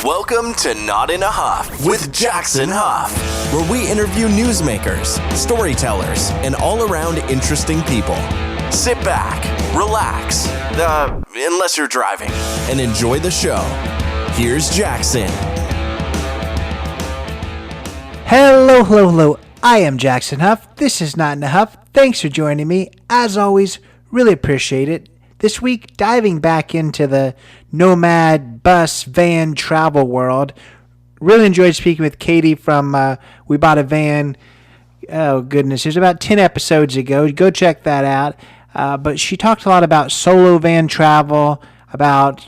Welcome to Not in a Huff with Jackson Huff, where we interview newsmakers, storytellers, and all-around interesting people. Sit back, relax, unless you're driving, and enjoy the show. Here's Jackson. Hello. I am Jackson Huff. This is Not in a Huff. Thanks for joining me. As always, really appreciate it. This week, diving back into the nomad, bus, van, travel world. Really enjoyed speaking with Katie from We Bought a Van. Oh, goodness. It was about 10 episodes ago. Go check that out. But she talked a lot about solo van travel, about,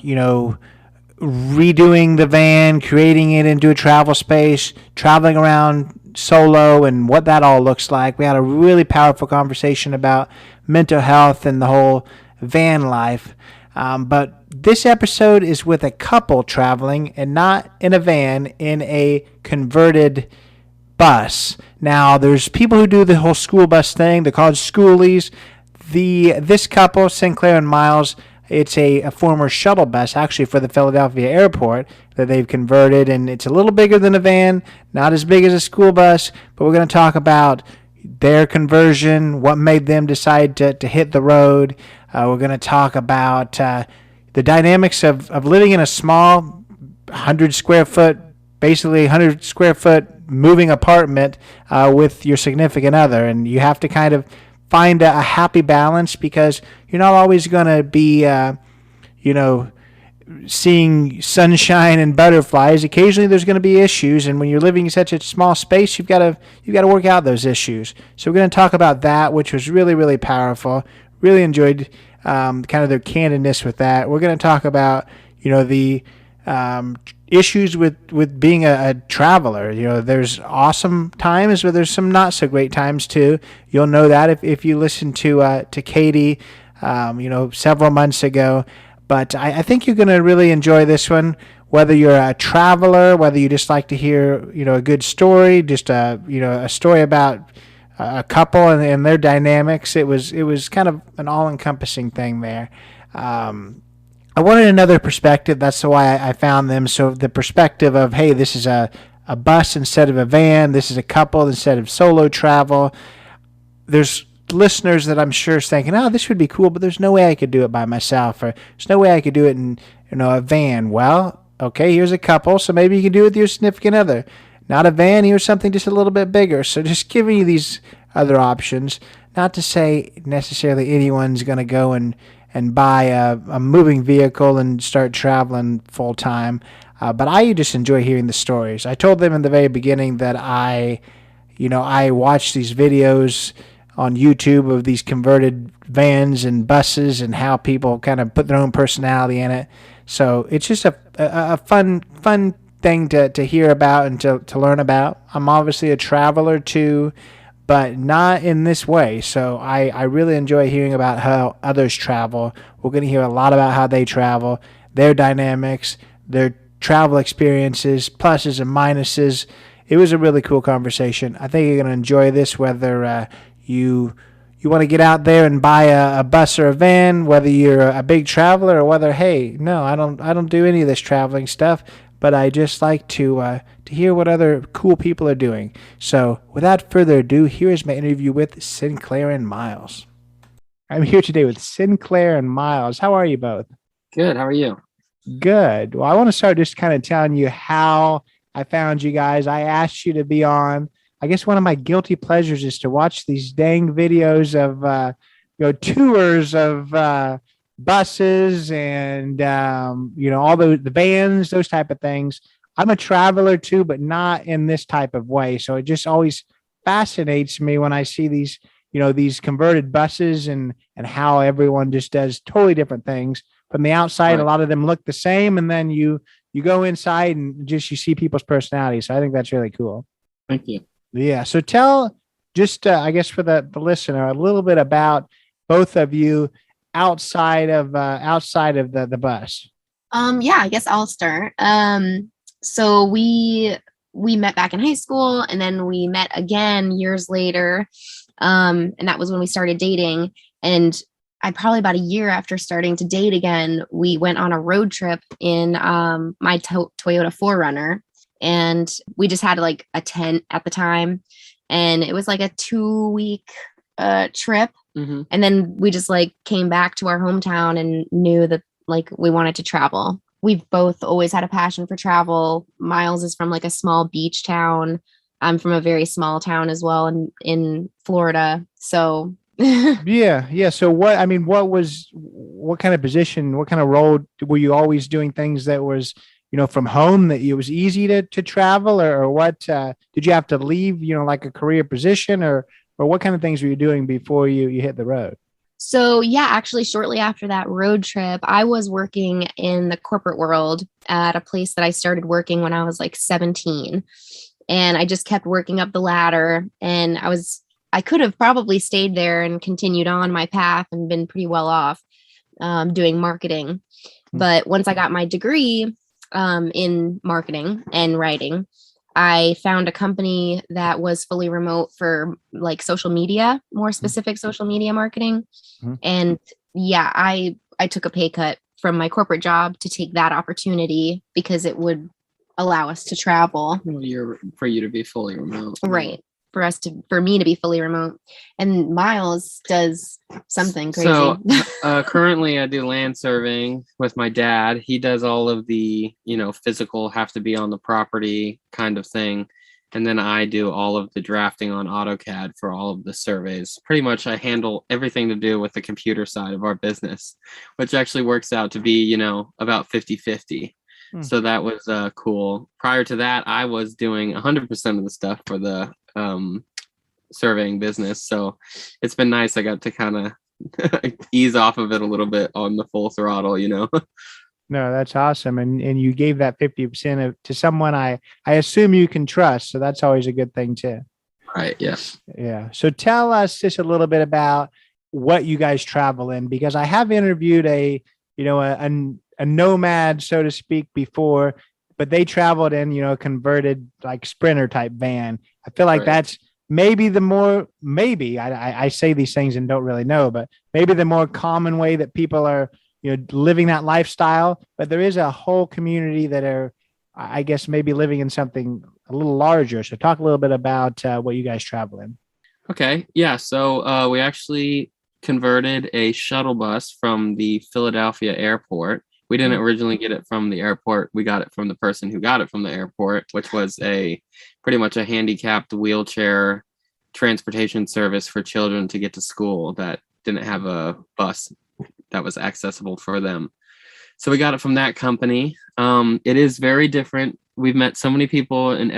redoing the van, creating it into a travel space, traveling around solo, and what that all looks like. We had a really powerful conversation about mental health and the whole van life. But this episode is with a couple traveling, and not in a van, in a converted bus. Now, there's people who do the whole school bus thing. They're called schoolies. This couple, Sinclaire and Miles, it's a former shuttle bus, actually, for the Philadelphia airport that they've converted, and it's a little bigger than a van, not as big as a school bus, but we're going to talk about their conversion, what made them decide to hit the road. We're going to talk about the dynamics of living in a small 100 square foot moving apartment with your significant other. And you have to kind of find a happy balance, because you're not always going to be, seeing sunshine and butterflies. Occasionally there's going to be issues, and when you're living in such a small space, you've got to work out those issues. So we're going to talk about that, which was really, really powerful. Really enjoyed kind of their candidness with that. We're going to talk about the issues with being a traveler. There's awesome times, but there's some not so great times too. You'll know that if you listen to Katie several months ago. But I think you're going to really enjoy this one, whether you're a traveler, whether you just like to hear, a good story, just a story about a couple and their dynamics. It was kind of an all-encompassing thing there. I wanted another perspective. That's why I found them. So the perspective of, hey, this is a bus instead of a van. This is a couple instead of solo travel. There's listeners that I'm sure is thinking, oh, this would be cool, but there's no way I could do it by myself, or there's no way I could do it in a van. Well, okay, here's a couple, so maybe you can do it with your significant other. Not a van, here's something just a little bit bigger. So just giving you these other options. Not to say necessarily anyone's going to go and buy a moving vehicle and start traveling full time, but I just enjoy hearing the stories. I told them in the very beginning that I watch these videos on YouTube of these converted vans and buses and how people kind of put their own personality in it. So it's just a fun thing to hear about and to learn about. I'm obviously a traveler too, but not in this way. So I really enjoy hearing about how others travel. We're going to hear a lot about how they travel, their dynamics, their travel experiences, pluses and minuses. It was a really cool conversation. I think you're going to enjoy this, whether you want to get out there and buy a bus or a van, whether you're a big traveler, or whether, hey, no, I don't do any of this traveling stuff, but I just like to hear what other cool people are doing. So without further ado, here is my interview with Sinclaire and Miles. I'm here today with Sinclaire and Miles. How are you both? Good. How are you? Good. Well, I want to start just kind of telling you how I found you guys. I asked you to be on. I guess one of my guilty pleasures is to watch these dang videos of, tours of buses and, all the vans, those type of things. I'm a traveler too, but not in this type of way. So it just always fascinates me when I see these, these converted buses and how everyone just does totally different things. From the outside, right. A lot of them look the same. And then you go inside and just you see people's personalities. So I think that's really cool. Thank you. Yeah. So tell just, I guess, for the listener, a little bit about both of you outside of the bus. Yeah, I guess I'll start. So we met back in high school, and then we met again years later. And that was when we started dating. And probably about a year after starting to date again, we went on a road trip in my Toyota 4Runner, and we just had like a tent at the time, and it was like a 2-week trip. And then we just like came back to our hometown and knew that like we wanted to travel. We've both always had a passion for travel. Miles is from like a small beach town. I'm from a very small town as well in Florida. So Yeah. So what kind of position, what kind of role were you always doing things that was, from home that it was easy to travel, or what, did you have to leave, like a career position, or what kind of things were you doing before you hit the road? So yeah, actually shortly after that road trip, I was working in the corporate world at a place that I started working when I was like 17. And I just kept working up the ladder, and I could have probably stayed there and continued on my path and been pretty well off doing marketing. But once I got my degree in marketing and writing, I found a company that was fully remote for like social media, more specific social media marketing. And yeah, I took a pay cut from my corporate job to take that opportunity because it would allow us to travel. For you to be fully remote. Right. For me to be fully remote. And Miles does something crazy. So currently I do land surveying with my dad. He does all of the, physical, have to be on the property kind of thing. And then I do all of the drafting on AutoCAD for all of the surveys. Pretty much I handle everything to do with the computer side of our business, which actually works out to be, about 50-50. So that was cool. Prior to that, I was doing 100% of the stuff for the surveying business. So it's been nice. I got to kind of ease off of it a little bit on the full throttle, No, that's awesome. And you gave that 50% to someone I assume you can trust. So that's always a good thing too. Right. Yes. Yeah. So tell us just a little bit about what you guys travel in, because I have interviewed a nomad, so to speak, before, but they traveled in, a converted like Sprinter type van. I feel like that's maybe I say these things and don't really know, but maybe the more common way that people are, living that lifestyle. But there is a whole community that are, I guess, maybe living in something a little larger. So talk a little bit about what you guys travel in. Okay. Yeah. So we actually converted a shuttle bus from the Philadelphia airport. We didn't originally get it from the airport. We got it from the person who got it from the airport, which was pretty much a handicapped wheelchair transportation service for children to get to school that didn't have a bus that was accessible for them. So we got it from that company. It is very different. We've met so many people, and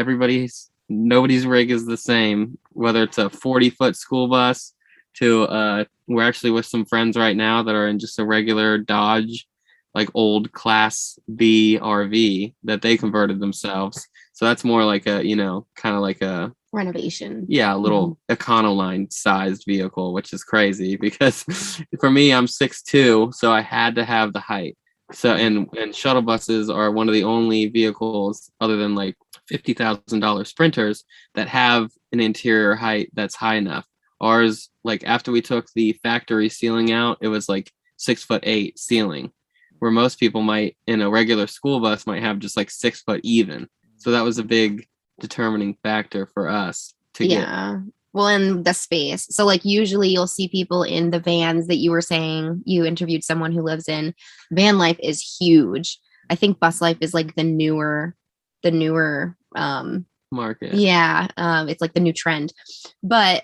nobody's rig is the same, whether it's a 40-foot school bus to we're actually with some friends right now that are in just a regular Dodge, like old Class B RV that they converted themselves. So that's more like a, kind of like a renovation. Yeah, a little Econoline sized vehicle, which is crazy because for me, I'm 6'2", so I had to have the height. So and shuttle buses are one of the only vehicles other than like $50,000 Sprinters that have an interior height that's high enough. Ours, like after we took the factory ceiling out, it was like 6'8" ceiling, where most people might in a regular school bus might have just like 6 foot even. So that was a big determining factor for us to get. Well, in the space. So like usually you'll see people in the vans that you were saying you interviewed someone who lives in. Van life is huge. I think bus life is like the newer market. Yeah. It's like the new trend. But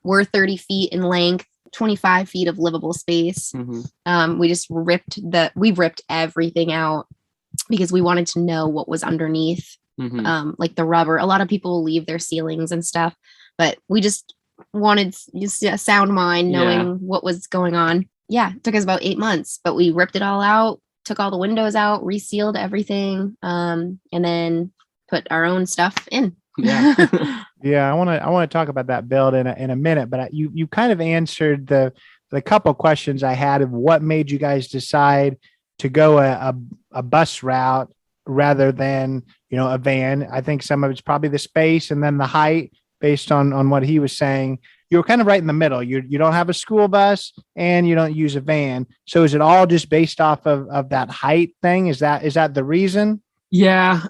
we're 30 feet in length, 25 feet of livable space. We just we've ripped everything out because we wanted to know what was underneath. Like the rubber. A lot of people leave their ceilings and stuff, but we just wanted a sound mind knowing what was going on. Yeah, it took us about 8 months, but we ripped it all out, took all the windows out, resealed everything, and then put our own stuff in. Yeah. I want to talk about that build in a minute, but you kind of answered the couple questions I had of what made you guys decide to go a bus route rather than, a van. I think some of it's probably the space and then the height based on what he was saying. you're kind of right in the middle. You don't have a school bus and you don't use a van. So is it all just based off of that height thing? Is that the reason? Yeah,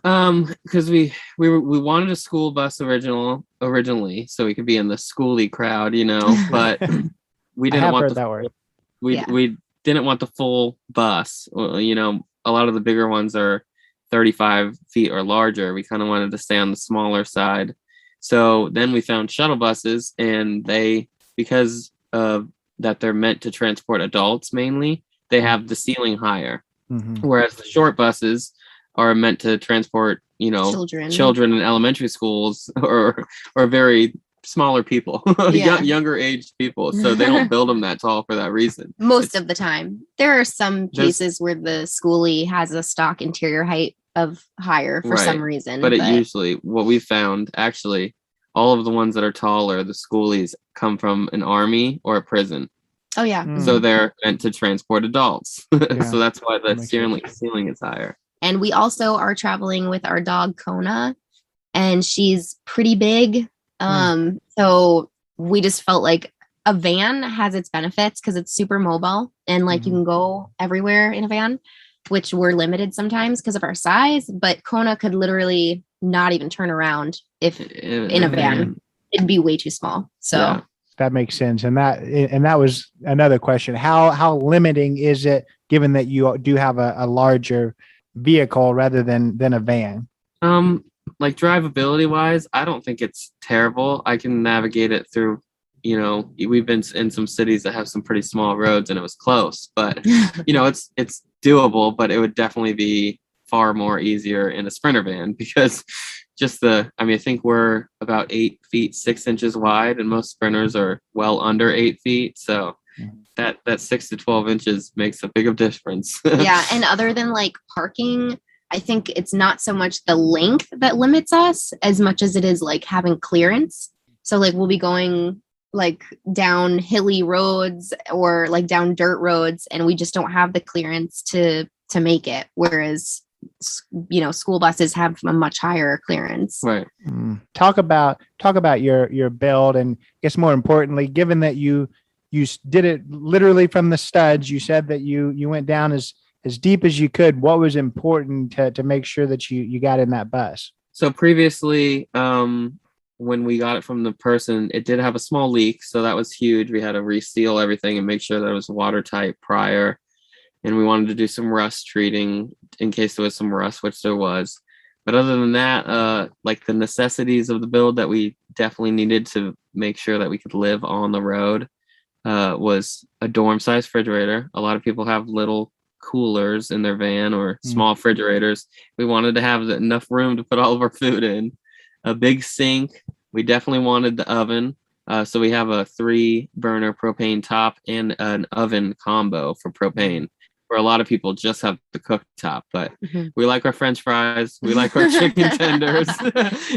because we wanted a school bus originally, so we could be in the schooly crowd, but we I didn't have want heard that word. we didn't want the full bus. Well, a lot of the bigger ones are 35 feet or larger. We kind of wanted to stay on the smaller side. So then we found shuttle buses, and because of that they're meant to transport adults mainly, they have the ceiling higher. Mm-hmm. Whereas the short buses are meant to transport, children in elementary schools or very smaller people, younger aged people. So they don't build them that tall for that reason. Most of the time. There are some cases where the schoolie has a stock interior height of higher for some reason. But it usually, what we found, actually, all of the ones that are taller, the schoolies come from an army or a prison. Oh, yeah. So they're meant to transport adults. So that's why the ceiling is higher. And we also are traveling with our dog, Kona, and she's pretty big. So we just felt like a van has its benefits because it's super mobile and you can go everywhere in a van, which we're limited sometimes because of our size. But Kona could literally not even turn around if in a van. It'd be way too small. So. Yeah. That makes sense. And that was another question. How limiting is it given that you do have a larger vehicle rather than a van? Like drivability wise, I don't think it's terrible. I can navigate it through, we've been in some cities that have some pretty small roads and it was close, but it's doable, but it would definitely be far more easier in a Sprinter van because I think we're about 8 feet 6 inches wide and most Sprinters are well under 8 feet. So that 6 to 12 inches makes a big of difference. Yeah. And other than parking, I think it's not so much the length that limits us as much as it is having clearance. So we'll be going down hilly roads or down dirt roads and we just don't have the clearance to make it. Whereas, school buses have a much higher clearance. Right. Talk about your build. And I guess more importantly, given that you did it literally from the studs, you said that you went down as deep as you could. What was important to make sure that you got in that bus? So previously, when we got it from the person, it did have a small leak. So that was huge. We had to reseal everything and make sure that it was watertight prior. And we wanted to do some rust treating in case there was some rust, which there was. But other than that, the necessities of the build that we definitely needed to make sure that we could live on the road was a dorm-sized refrigerator. A lot of people have little coolers in their van or small refrigerators. We wanted to have enough room to put all of our food in. A big sink. We definitely wanted the oven. So we have a 3-burner propane top and an oven combo for propane. Where a lot of people just have the cooktop, but we like our French fries, we like our chicken tenders,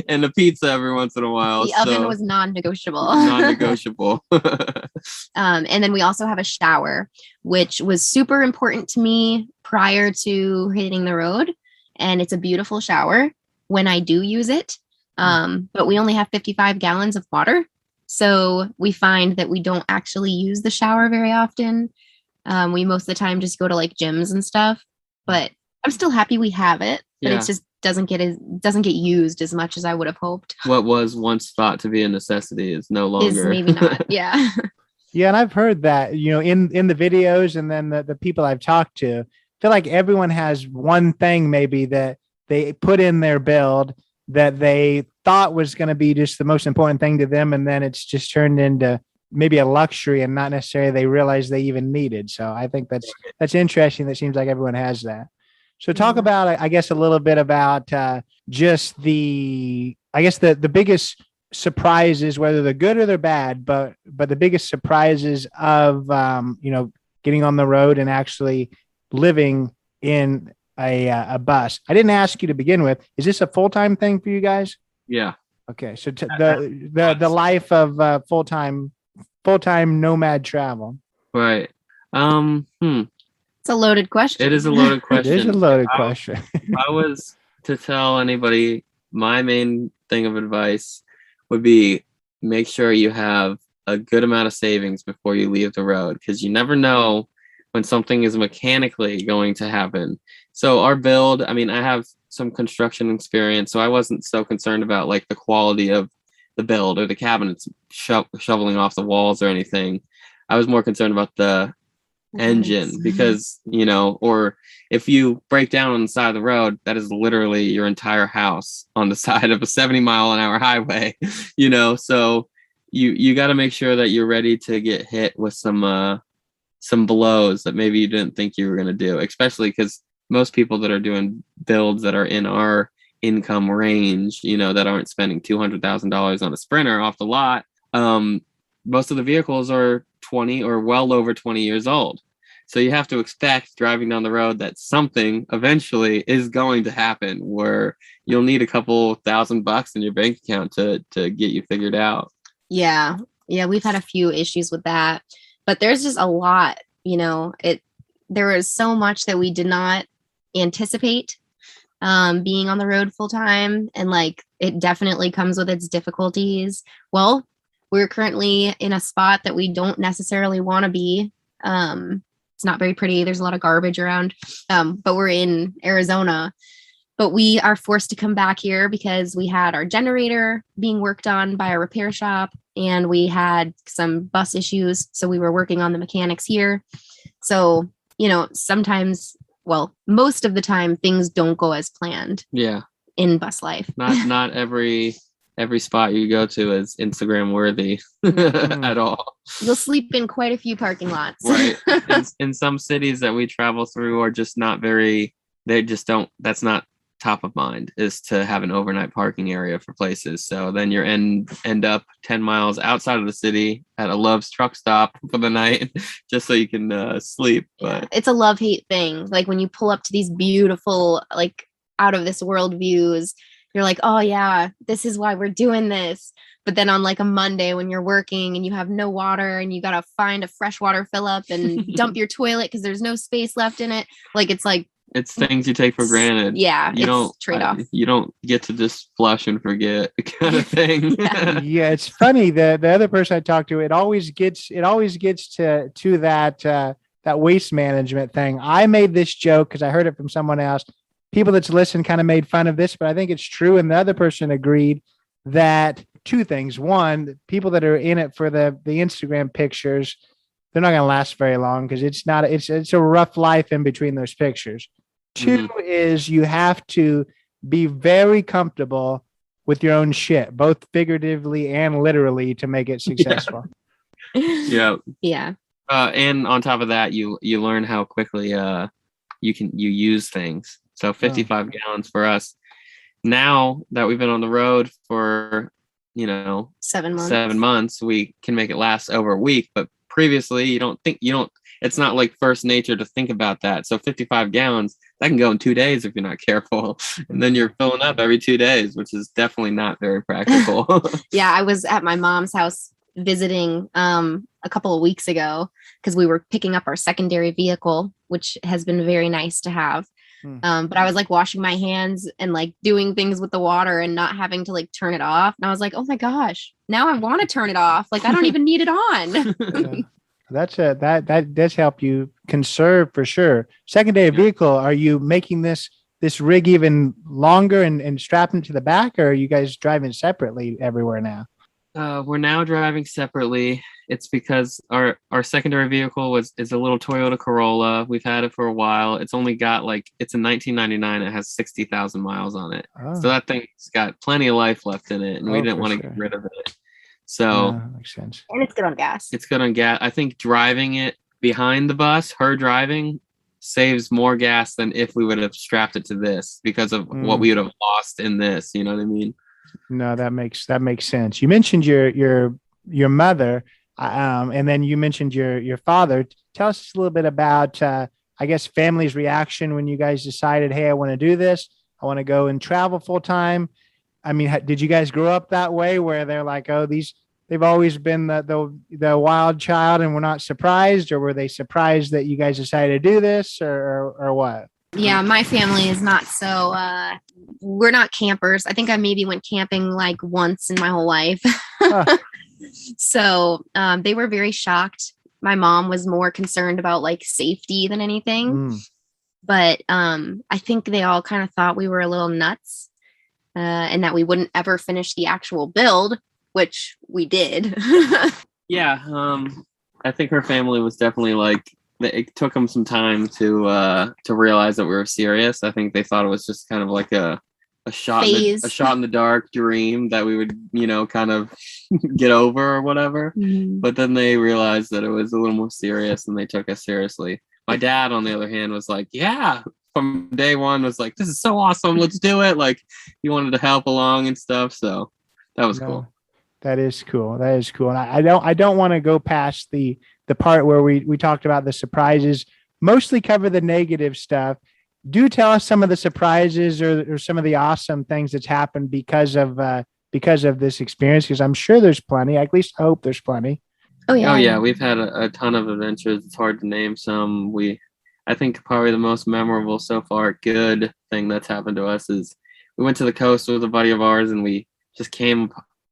and the pizza every once in a while. The oven was non-negotiable. And then we also have a shower, which was super important to me prior to hitting the road. And it's a beautiful shower when I do use it. But we only have 55 gallons of water. So we find that we don't actually use the shower very often. We most of the time just go to gyms and stuff, but I'm still happy we have it, but it just doesn't get used as much as I would have hoped. What was once thought to be a necessity is no longer. Is maybe not. Yeah. Yeah. And I've heard that, in the videos and then the people I've talked to, I feel like everyone has one thing maybe that they put in their build that they thought was going to be just the most important thing to them. And then it's just turned into maybe a luxury and not necessarily they realize they even needed. So I think that's interesting. That seems like everyone has that. So talk about, I guess, a little bit about just the biggest surprises, whether they're good or they're bad, but the biggest surprises of, getting on the road and actually living in a bus. I didn't ask you to begin with. Is this a full-time thing for you guys? Yeah. Okay. So the life of full-time nomad travel. Right. It's a loaded question. It is a loaded question. It is a loaded question. If I was to tell anybody, my main thing of advice would be make sure you have a good amount of savings before you leave the road, because you never know when something is mechanically going to happen. So our build, I mean, I have some construction experience, so I wasn't so concerned about like the quality of the build or the cabinets shoveling off the walls or anything. I was more concerned about the engine, because, you know, or if you break down on the side of the road, that is literally your entire house on the side of a 70-mile-an-hour highway, you know. So you got to make sure that you're ready to get hit with some blows that maybe you didn't think you were going to do, especially because most people that are doing builds that are in our income range, you know, that aren't spending $200,000 on a Sprinter off the lot, most of the vehicles are 20 or well over 20 years old. So you have to expect driving down the road that something eventually is going to happen where you'll need a couple $1,000 in your bank account to get you figured out. Yeah. We've had a few issues with that, but there's just a lot, you know, there is so much that we did not anticipate being on the road full time. And like, it definitely comes with its difficulties. Well, we're currently in a spot that we don't necessarily want to be. It's not very pretty. There's a lot of garbage around, but we're in Arizona. But we are forced to come back here because we had our generator being worked on by a repair shop, and we had some bus issues. So we were working on the mechanics here. So, you know, sometimes, well, most of the time, things don't go as planned. Yeah. In bus life. Not every spot you go to is Instagram worthy at all. You'll sleep in quite a few parking lots. Right. In some cities that we travel through are just not very, they just don't, that's not top of mind, is to have an overnight parking area for places. So then you end up 10 miles outside of the city at a Love's truck stop for the night just so you can sleep. But it's a love-hate thing. Like when you pull up to these beautiful, like out of this world views, you're like, oh yeah, this is why we're doing this. But then on like a Monday when you're working and you have no water and you got to find a freshwater fill up and dump your toilet because there's no space left in it. Like, it's things you take for granted. Yeah. It's trade-off. You don't get to just flush and forget kind of thing. Yeah. It's funny. The other person I talked to, it always gets to that waste management thing. I made this joke because I heard it from someone else. People that's listened kind of made fun of this, but I think it's true. And the other person agreed that two things. One, people that are in it for the Instagram pictures, they're not going to last very long because it's a rough life in between those pictures. Two is you have to be very comfortable with your own shit, both figuratively and literally, to make it successful. Yeah. Yeah. And on top of that, you learn how quickly you use things. So 55 gallons for us. Now that we've been on the road for, 7 months, we can make it last over a week. But previously, it's not like first nature to think about that. So 55 gallons, that can go in 2 days if you're not careful. And then you're filling up every 2 days, which is definitely not very practical. Yeah, I was at my mom's house visiting a couple of weeks ago because we were picking up our secondary vehicle, which has been very nice to have. But I was like washing my hands and like doing things with the water and not having to like turn it off. And I was like, oh my gosh, now I want to turn it off. Like I don't even need it on. Yeah. That does help you conserve for sure. Secondary vehicle, are you making this rig even longer and strapping it to the back, or are you guys driving separately everywhere now? We're now driving separately. It's because our secondary vehicle is a little Toyota Corolla. We've had it for a while. It's only got it's a 1999. It has 60,000 miles on it. Oh. So that thing's got plenty of life left in it, and we didn't want to get rid of it. So makes sense. And it's good on gas. It's good on gas. I think driving it behind the bus, her driving, saves more gas than if we would have strapped it to this because of what we would have lost in this. You know what I mean? No, that makes sense. You mentioned your mother, and then you mentioned your father. Tell us a little bit about, I guess, family's reaction when you guys decided, hey, I want to do this. I want to go and travel full time. I mean, did you guys grow up that way where they're like, oh, they've always been the wild child and we're not surprised, or were they surprised that you guys decided to do this, or what? Yeah, my family is not so, we're not campers. I think I maybe went camping like once in my whole life. So they were very shocked. My mom was more concerned about like safety than anything. But I think they all kind of thought we were a little nuts and that we wouldn't ever finish the actual build, which we did. Yeah, I think her family was definitely like, it took them some time to realize that we were serious. I think they thought it was just kind of like a shot Phase. a shot in the dark dream that we would, kind of get over or whatever. But then they realized that it was a little more serious and they took us seriously. My dad, on the other hand, was like, yeah, from day one was like, this is so awesome. Let's do it. Like, he wanted to help along and stuff. So that was cool. That is cool. That is cool. And I don't want to go past the part where we talked about the surprises, mostly cover the negative stuff. Do tell us some of the surprises or some of the awesome things that's happened because of this experience, because I'm sure there's plenty. I at least hope there's plenty. Oh yeah. We've had a ton of adventures. It's hard to name some. I think probably the most memorable so far good thing that's happened to us is we went to the coast with a buddy of ours and we just came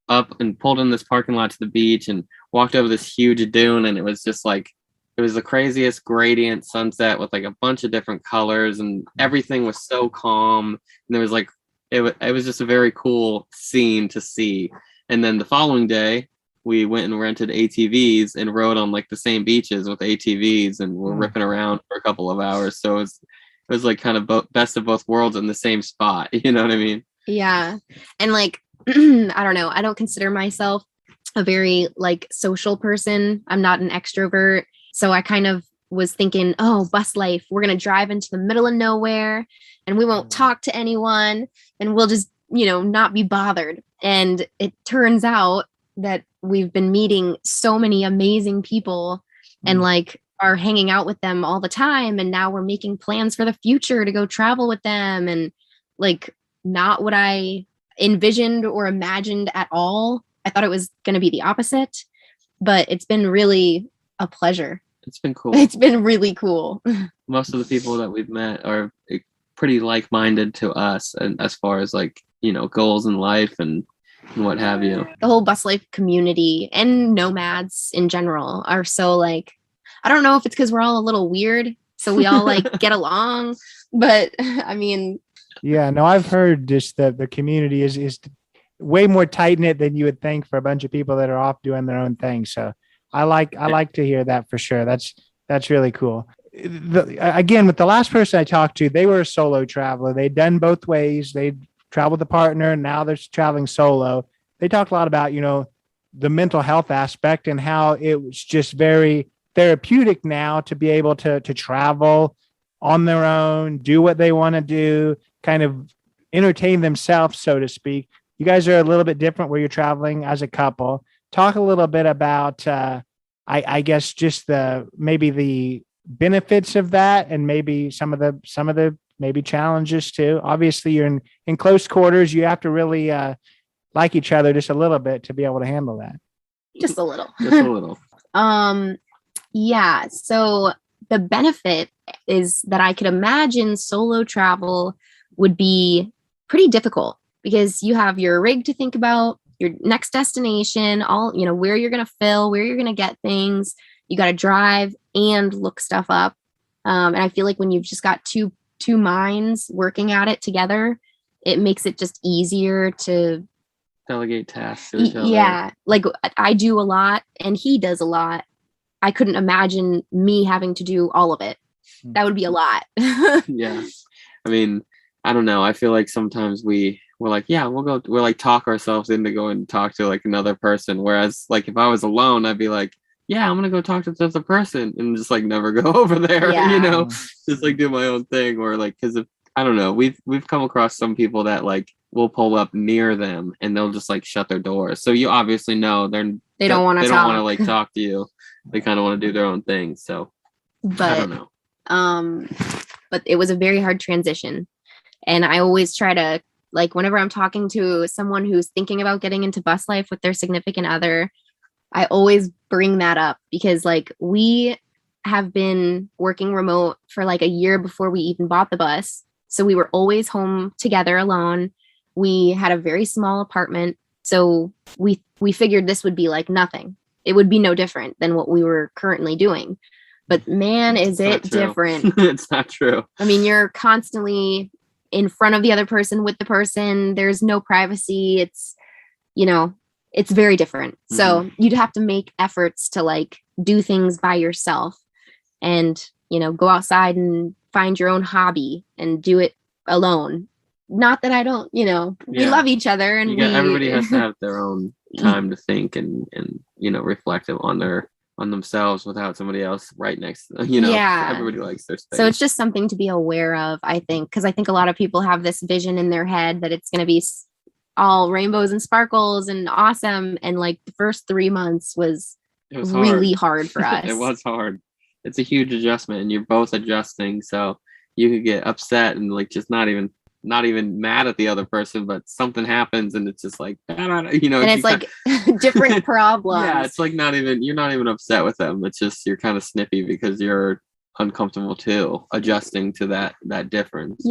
up and pulled in this parking lot to the beach and walked over this huge dune, and it was just like, it was the craziest gradient sunset with like a bunch of different colors and everything was so calm. And there was like, it was just a very cool scene to see. And then the following day, we went and rented ATVs and rode on like the same beaches with ATVs and we're ripping around for a couple of hours. So it was like kind of best of both worlds in the same spot. You know what I mean? Yeah. And like, I don't know. I don't consider myself a very like social person. I'm not an extrovert. So I kind of was thinking, oh, bus life, we're going to drive into the middle of nowhere and we won't talk to anyone and we'll just, not be bothered. And it turns out that we've been meeting so many amazing people and like are hanging out with them all the time. And now we're making plans for the future to go travel with them. And like, not what I envisioned or imagined at all. I thought it was going to be the opposite, but it's been really a pleasure. It's been cool. It's been really cool. Most of the people that we've met are pretty like-minded to us, and as far as like, goals in life and what have you. The whole bus life community and nomads in general are so like, I don't know if it's because we're all a little weird, so we all like get along, but I mean. Yeah, no, I've heard just that the community is way more tight knit than you would think for a bunch of people that are off doing their own thing. So I like to hear that for sure. That's really cool. Again, with the last person I talked to, they were a solo traveler. They'd done both ways. They traveled with a partner. Now they're traveling solo. They talked a lot about, the mental health aspect and how it was just very therapeutic now to be able to travel on their own, do what they want to do, kind of entertain themselves, so to speak. You guys are a little bit different where you're traveling as a couple. Talk a little bit about, I guess, just maybe the benefits of that, and maybe some of the maybe challenges too. Obviously, you're in close quarters. You have to really like each other just a little bit to be able to handle that. Just a little. Just a little. Yeah. So the benefit is that I could imagine solo travel would be pretty difficult because you have your rig to think about, your next destination, all, where you're going to fill, where you're going to get things. You got to drive and look stuff up. And I feel like when you've just got two minds working at it together, it makes it just easier to delegate tasks to each other. Yeah. Like I do a lot and he does a lot. I couldn't imagine me having to do all of it. That would be a lot. Yeah. I mean, I don't know. I feel like sometimes we're like, yeah, we'll like talk ourselves into going and talk to like another person. Whereas like if I was alone, I'd be like, yeah, I'm going to go talk to this other person and just like never go over there, Yeah. just like do my own thing. Or like, cause I don't know, we've come across some people that like will pull up near them and they'll just like shut their doors. So you obviously know they don't want to like talk to you. They kind of want to do their own thing. So I don't know. But it was a very hard transition. And I always try to, like, whenever I'm talking to someone who's thinking about getting into bus life with their significant other, I always bring that up because like we have been working remote for like a year before we even bought the bus. So we were always home together alone. We had a very small apartment. So we figured this would be like nothing. It would be no different than what we were currently doing. But man, is it different. It's not true. I mean, you're constantly in front of the other person with the person. There's no privacy. It's, it's very different. Mm-hmm. So you'd have to make efforts to like do things by yourself and, go outside and find your own hobby and do it alone. Not that I don't, we love each other and everybody has to have their own time to think and reflect on themselves without somebody else right next to them. Everybody likes their space. So it's just something to be aware of, I think, because I think a lot of people have this vision in their head that it's going to be all rainbows and sparkles and awesome. And like the first 3 months was really hard for us. It was hard. It's a huge adjustment and you're both adjusting. So you could get upset and like just not even mad at the other person, but something happens and it's just like, and it's like different problems. Yeah, it's like you're not even upset with them. It's just you're kind of snippy because you're uncomfortable too, adjusting to that difference.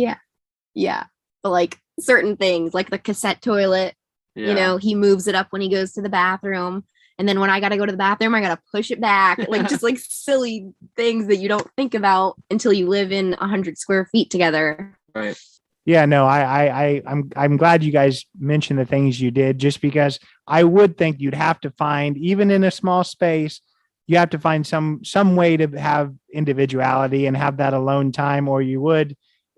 Yeah, but like certain things like the cassette toilet, he moves it up when he goes to the bathroom, and then when I gotta go to the bathroom I gotta push it back, like just like silly things that you don't think about until you live in 100 square feet together. Right. Yeah, no, I'm glad you guys mentioned the things you did, just because I would think you'd have to find, even in a small space, you have to find some way to have individuality and have that alone time, or you would.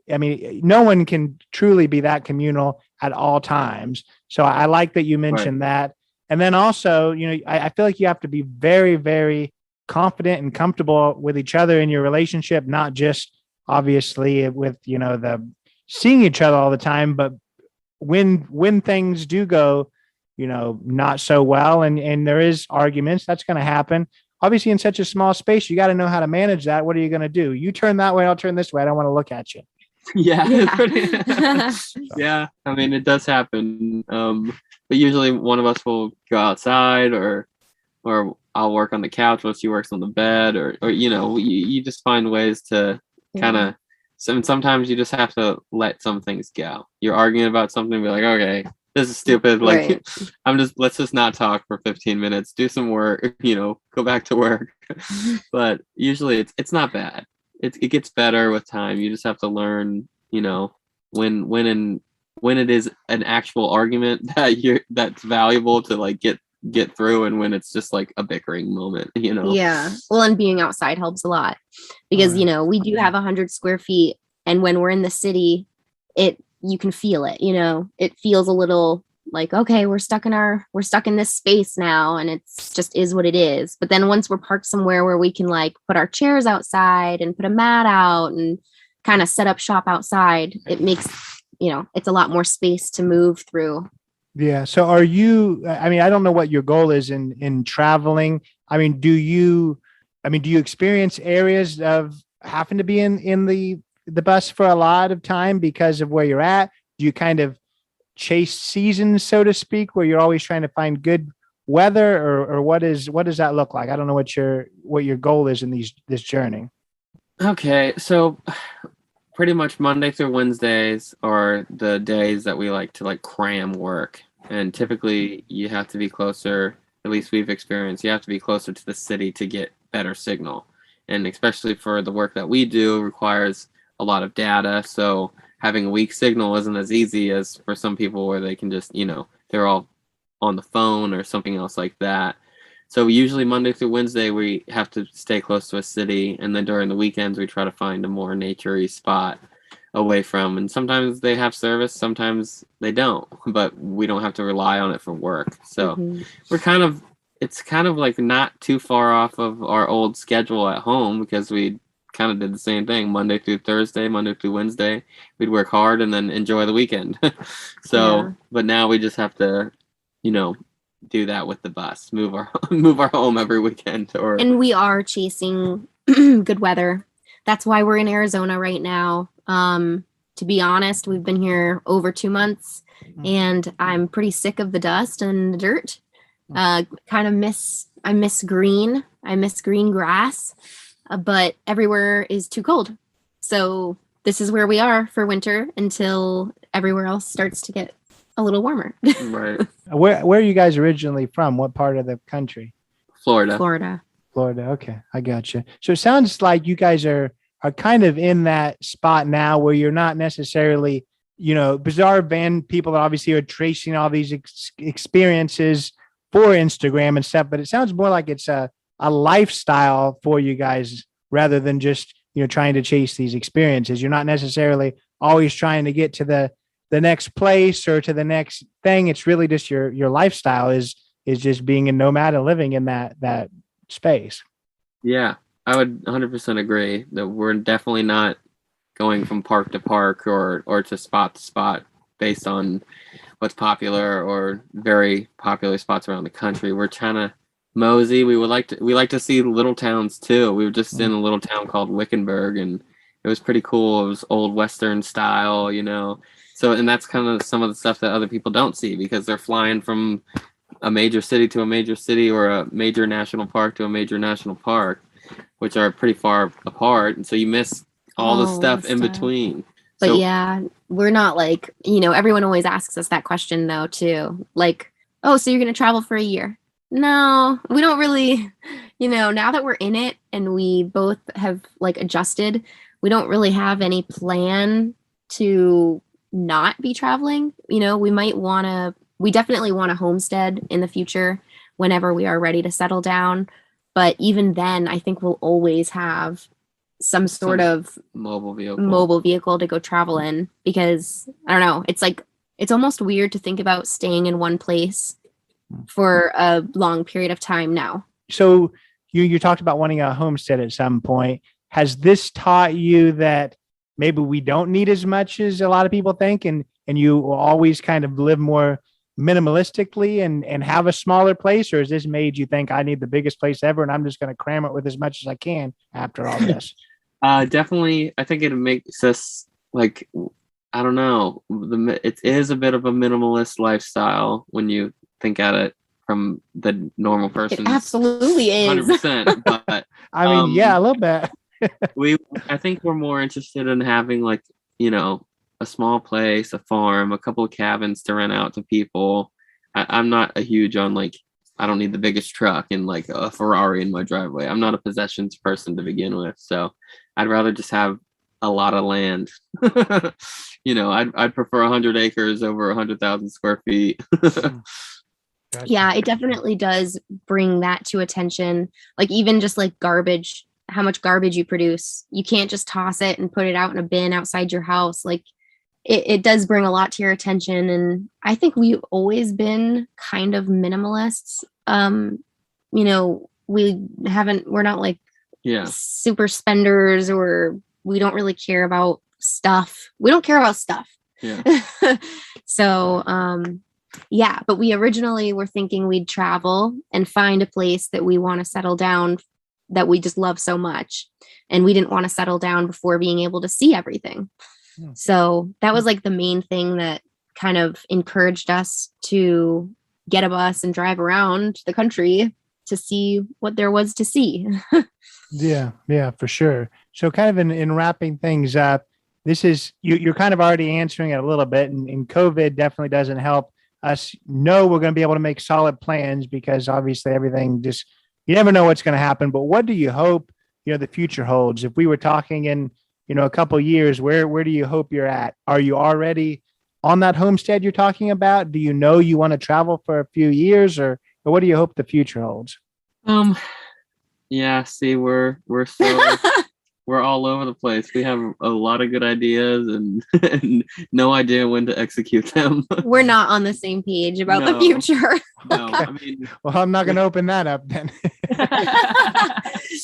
I mean, no one can truly be that communal at all times. So I like that you mentioned that. And then also, I feel like you have to be very, very confident and comfortable with each other in your relationship, not just obviously with, the seeing each other all the time, but when things do go, not so well, and there is arguments, that's going to happen. Obviously, in such a small space, you got to know how to manage that. What are you going to do? You turn that way, I'll turn this way. I don't want to look at you. Yeah. Yeah. I mean, it does happen. But usually one of us will go outside or I'll work on the couch while she works on the bed or you just find ways to kind of. Sometimes you just have to let some things go. You're arguing about something, be like, okay, this is stupid. Like, let's just not talk for 15 minutes, do some work, go back to work. But usually it's not bad. It gets better with time. You just have to learn, when it is an actual argument that's valuable to like get through, and when it's just like a bickering moment, Yeah. Well, and being outside helps a lot because, we do have 100 square feet, and when we're in the city, you can feel it, it feels a little like, okay, we're stuck in this space now, and it's just is what it is. But then once we're parked somewhere where we can like put our chairs outside and put a mat out and kind of set up shop outside, it makes, it's a lot more space to move through. Yeah. So are you, I don't know what your goal is in traveling. Do you experience areas of having to be in the bus for a lot of time because of where you're at? Do you kind of chase seasons, so to speak, where you're always trying to find good weather, or what does that look like? I don't know what your goal is in this journey. Okay. So pretty much Monday through Wednesdays are the days that we like to like cram work. And typically you have to be closer, at least we've experienced, you have to be closer to the city to get better signal. And especially for the work that we do requires a lot of data. So having a weak signal isn't as easy as for some people where they can just, they're all on the phone or something else like that. So usually Monday through Wednesday, we have to stay close to a city. And then during the weekends, we try to find a more nature-y spot away from. And sometimes they have service, sometimes they don't. But we don't have to rely on it for work. So it's kind of like not too far off of our old schedule at home, because we kind of did the same thing Monday through Thursday, Monday through Wednesday. We'd work hard and then enjoy the weekend. But now we just have to, do that with the bus, move our home every weekend. And we are chasing good weather. That's why we're in Arizona right now. To be honest, we've been here over 2 months, and I'm pretty sick of the dust and the dirt. I miss green. I miss green grass, but everywhere is too cold. So this is where we are for winter until everywhere else starts to get a little warmer. Right. Where are you guys originally from? What part of the country? Florida. Florida. Florida. Okay, I got you. So it sounds like you guys are kind of in that spot now where you're not necessarily, bizarre van people that obviously are tracing all these experiences for Instagram and stuff, but it sounds more like it's a lifestyle for you guys rather than just, trying to chase these experiences. You're not necessarily always trying to get to the next place or to the next thing. It's really just your lifestyle is just being a nomad and living in that space. Yeah, I would 100% agree that we're definitely not going from park to park or to spot based on what's popular or very popular spots around the country. We're trying to mosey. We like to see little towns too. We were just in a little town called Wickenburg, and it was pretty cool. It was old Western style, So, and that's kind of some of the stuff that other people don't see because they're flying from a major city to a major city or a major national park to a major national park, which are pretty far apart. And so you miss all the stuff in between. But so, yeah, we're not like, everyone always asks us that question though, too. Like, oh, so you're going to travel for a year? No, we don't really, now that we're in it and we both have like adjusted, we don't really have any plan to not be traveling. We definitely want a homestead in the future whenever we are ready to settle down. But even then, I think we'll always have some sort of mobile vehicle to go travel in because I don't know. It's like, it's almost weird to think about staying in one place for a long period of time now. So you talked about wanting a homestead at some point. Has this taught you that maybe we don't need as much as a lot of people think and you will always kind of live more minimalistically and have a smaller place, or has this made you think I need the biggest place ever and I'm just going to cram it with as much as I can after all this? Definitely. I think it makes us like, I don't know. It is a bit of a minimalist lifestyle when you think at it from the normal person. It absolutely is. 100%. But I mean, yeah, a little bit. I think we're more interested in having like, a small place, a farm, a couple of cabins to rent out to people. I'm not a huge on like, I don't need the biggest truck and like a Ferrari in my driveway. I'm not a possessions person to begin with. So I'd rather just have a lot of land. I'd prefer 100 acres over 100,000 square feet. Yeah, it definitely does bring that to attention. Like even just like garbage, how much garbage you produce. You can't just toss it and put it out in a bin outside your house. Like it does bring a lot to your attention. And I think we've always been kind of minimalists. We're not like super spenders, or we don't really care about stuff. We don't care about stuff. Yeah. So, but we originally were thinking we'd travel and find a place that we want to settle down that we just love so much. And we didn't want to settle down before being able to see everything. Yeah. So that was like the main thing that kind of encouraged us to get a bus and drive around the country to see what there was to see. Yeah, for sure. So kind of in wrapping things up, this is, you're kind of already answering it a little bit, and COVID definitely doesn't help us know we're going to be able to make solid plans because obviously everything just, you never know what's going to happen. But what do you hope, the future holds? If we were talking in, a couple of years, where do you hope you're at? Are you already on that homestead you're talking about? Do you know you want to travel for a few years, or what do you hope the future holds? Yeah, see, we're so we're all over the place. We have a lot of good ideas and no idea when to execute them. We're not on the same page about the future. No, I mean, well, I'm not going to open that up then.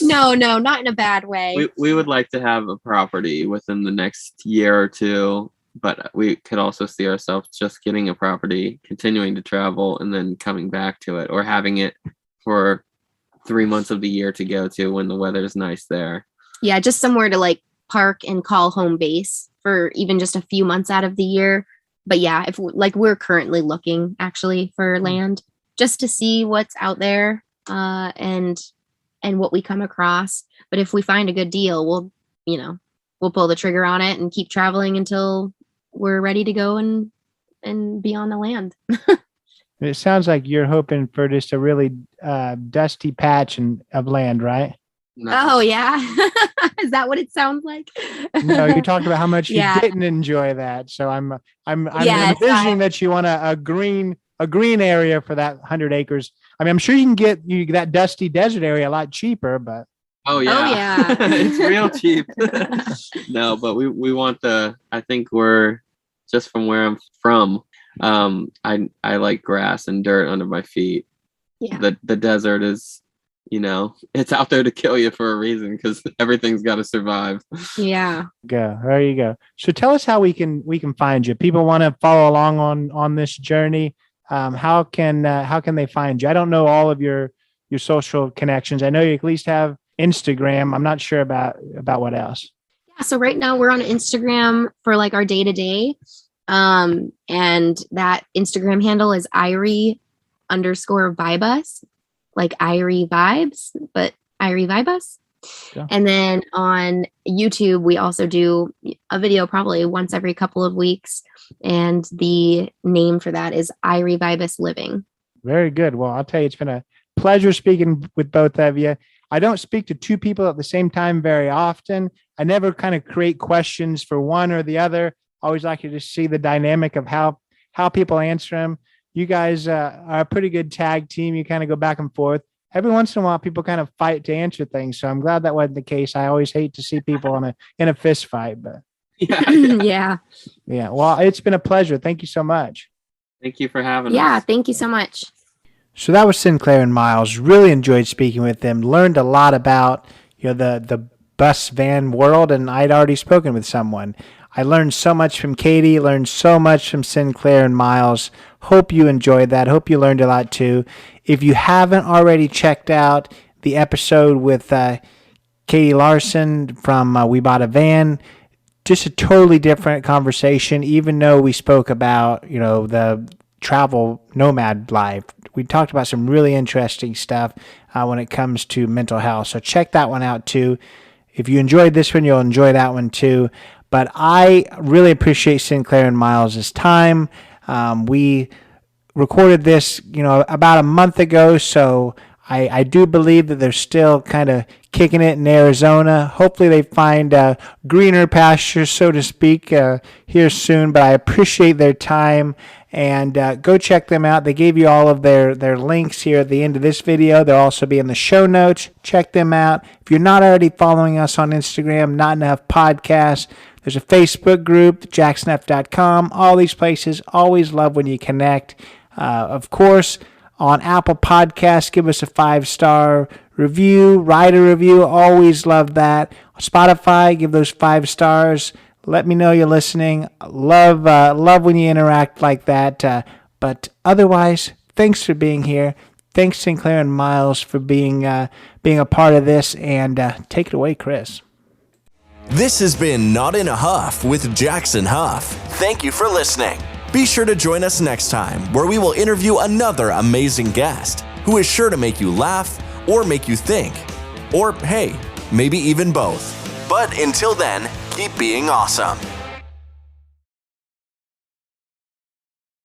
No, not in a bad way. We would like to have a property within the next year or two, but we could also see ourselves just getting a property, continuing to travel, and then coming back to it, or having it for 3 months of the year to go to when the weather's nice there. Yeah, just somewhere to like park and call home base for even just a few months out of the year. But yeah, if like we're currently looking actually for land just to see what's out there and what we come across. But if we find a good deal, we'll pull the trigger on it and keep traveling until we're ready to go and and be on the land. It sounds like you're hoping for just a really dusty patch of land, right? No. Oh yeah. Is that what it sounds like? No, you talked about how much you Yeah. didn't enjoy that. So I'm Yes, envisioning that you want a green area for that 100 acres. I mean, I'm sure you can get that dusty desert area a lot cheaper, but Oh yeah. yeah. It's real cheap. No, but we want I think we're just from where I'm from. I like grass and dirt under my feet. Yeah. The desert is, it's out there to kill you for a reason because everything's got to survive. Yeah. there you go. So tell us how we can find you. People want to follow along on this journey. How can they find you? I don't know all of your social connections. I know you at least have Instagram. I'm not sure about what else. Yeah. So right now we're on Instagram for like our day-to-day. And that Instagram handle is Irie_Vibus, like Irie Vibes, but Irie Vibus. Yeah. And then on YouTube, we also do a video probably once every couple of weeks. And the name for that is Irie Vibus Living. Very good. Well, I'll tell you, it's been a pleasure speaking with both of you. I don't speak to two people at the same time very often. I never kind of create questions for one or the other. I always like to just see the dynamic of how people answer them. You guys are a pretty good tag team. You kind of go back and forth. Every once in a while, people kind of fight to answer things. So I'm glad that wasn't the case. I always hate to see people in a fist fight, but Yeah. Well, it's been a pleasure. Thank you so much. Thank you for having us. Yeah. Thank you so much. So that was Sinclaire and Miles. Really enjoyed speaking with them. Learned a lot about the bus van world, and I'd already spoken with someone. I learned so much from Katie. Learned so much from Sinclaire and Miles. Hope you enjoyed that. Hope you learned a lot too. If you haven't already checked out the episode with Katie Larson from We Bought a Van, just a totally different conversation. Even though we spoke about the travel nomad life, we talked about some really interesting stuff when it comes to mental health. So check that one out too. If you enjoyed this one, you'll enjoy that one too. But I really appreciate Sinclaire and Miles' time. We recorded this, about a month ago. So I do believe that they're still kind of kicking it in Arizona. Hopefully they find greener pastures, so to speak, here soon. But I appreciate their time. And go check them out. They gave you all of their links here at the end of this video. They'll also be in the show notes. Check them out. If you're not already following us on Instagram, Not Enough Podcast, there's a Facebook group, jacksnuff.com. All these places. Always love when you connect. Of course, on Apple Podcasts, give us a 5-star review, write a review. Always love that. On Spotify, give those 5 stars. Let me know you're listening. Love when you interact like that. But otherwise, thanks for being here. Thanks, Sinclaire and Miles, for being a part of this. And take it away, Chris. This has been Not in a Huff with Jackson Huff. Thank you for listening. Be sure to join us next time, where we will interview another amazing guest who is sure to make you laugh or make you think. Or, hey, maybe even both. But until then, keep being awesome.